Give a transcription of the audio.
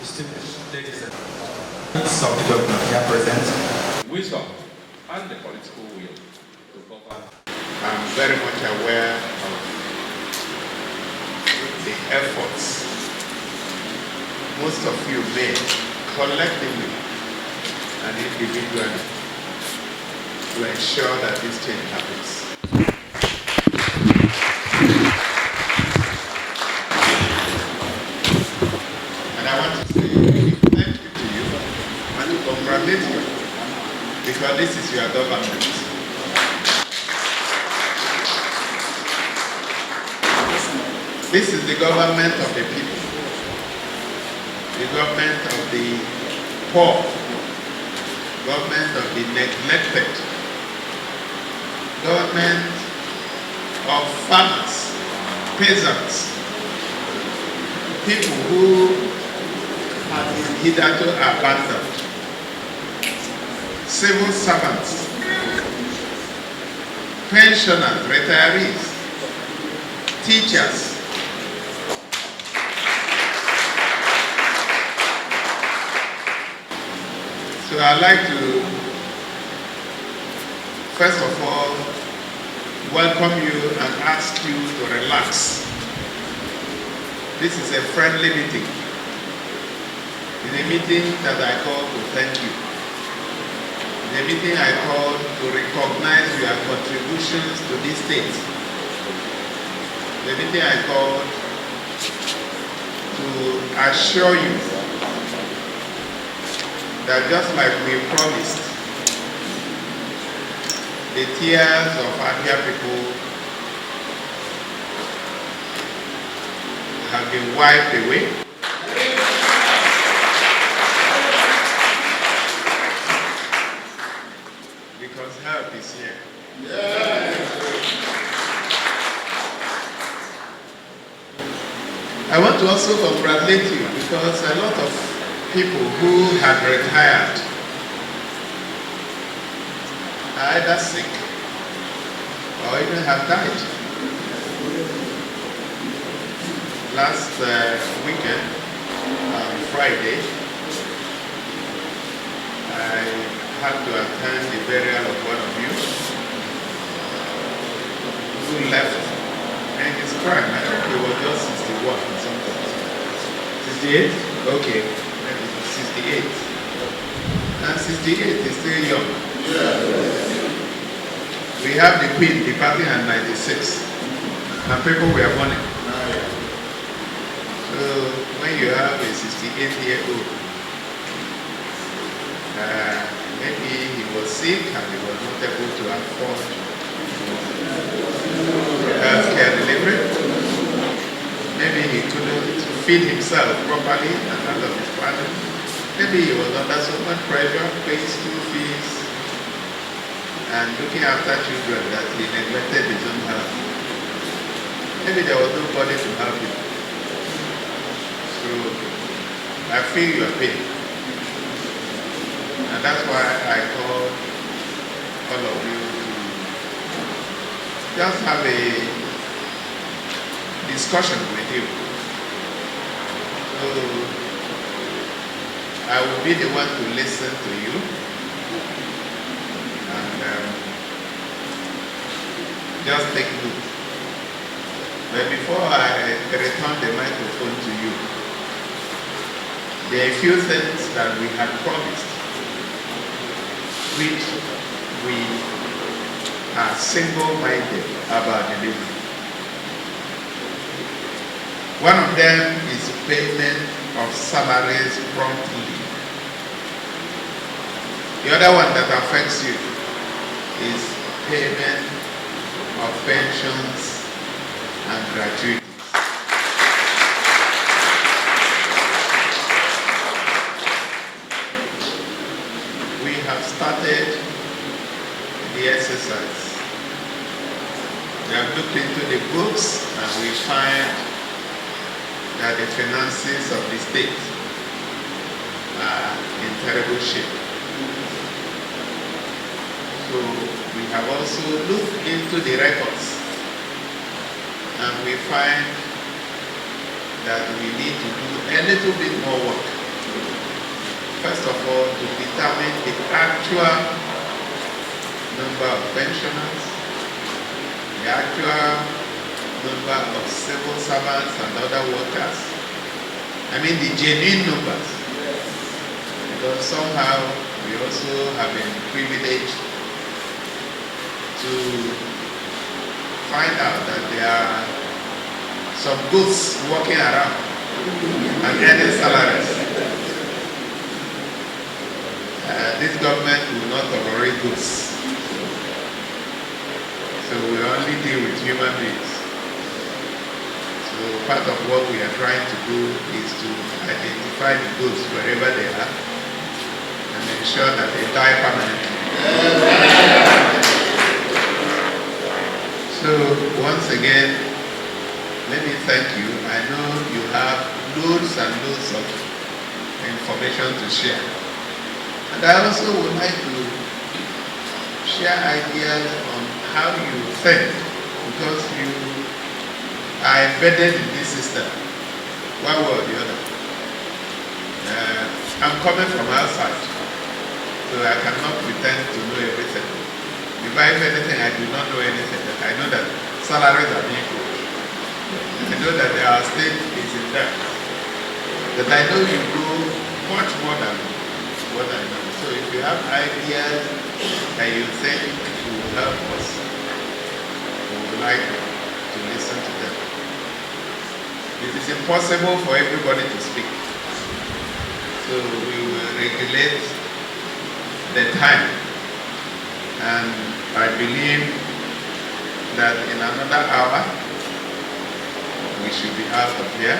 Distinguished ladies and gentlemen, of the government here present. Wisdom and the political will to govern. I'm very much aware of the efforts most of you made collectively and individually to ensure that this change happens. And I want to say thank you to you and to congratulate you because this is your government. This is the government of the people, the government of the poor, government of the neglected, government of farmers, peasants, people who have been hitherto abandoned, civil servants, pensioners, retirees, teachers. So I'd like to, first of all, welcome you and ask you to relax. This is a friendly meeting. It's a meeting that I call to thank you. It's a meeting I call to recognize your contributions to this state. The meeting I call to assure you that just like we promised, the tears of Abia people have been wiped away. Because help is here. I want to also congratulate you because a lot of people who have retired are either sick or even have died. Last weekend, on Friday, I had to attend the burial of one of you who left in his prime. I think he was just 61 or something. 68? Okay. 68. And 68 is still young. We have the Queen departing at 96. And people were born. So when you have a 68-year-old, maybe he was sick and he was not able to afford healthcare delivery. Maybe he couldn't feed himself properly and none of his family. Maybe he was under so much pressure, paying school fees, and looking after children that he neglected his own health. Maybe there was nobody to help him. So I feel your pain. And that's why I call all of you to just have a discussion with you. So I will be the one to listen to you and just take note. But before I return the microphone to you, there are a few things that we had promised, which we are single-minded about delivering. One of them is payment of salaries promptly. The other one that affects you is payment of pensions and gratuities. We have started the exercise. We have looked into the books and we find that the finances of the state are in terrible shape. So we have also looked into the records and we find that we need to do a little bit more work First of all, to determine the actual number of pensioners, the actual number of civil servants and other workers. I mean the genuine numbers. Because somehow we also have been privileged to find out that there are some goods walking around and earning salaries. This government will not tolerate goods. So we only deal with human beings. So part of what we are trying to do is to identify the goods wherever they are and ensure that they die permanently. So once again, let me thank you. I know you have loads and loads of information to share. And I also would like to share ideas on how you think, because you are embedded in this system, one way or the other. I'm coming from outside, so I cannot pretend to know everything. If I have anything, I do not know anything, but I know that salaries are being paid. I know that our state is in debt. But I know you do much more than what I know. So if you have ideas that you think will help us, we would like to listen to them. It is impossible for everybody to speak. So we will regulate the time. And I believe that in another hour, we should be out of here.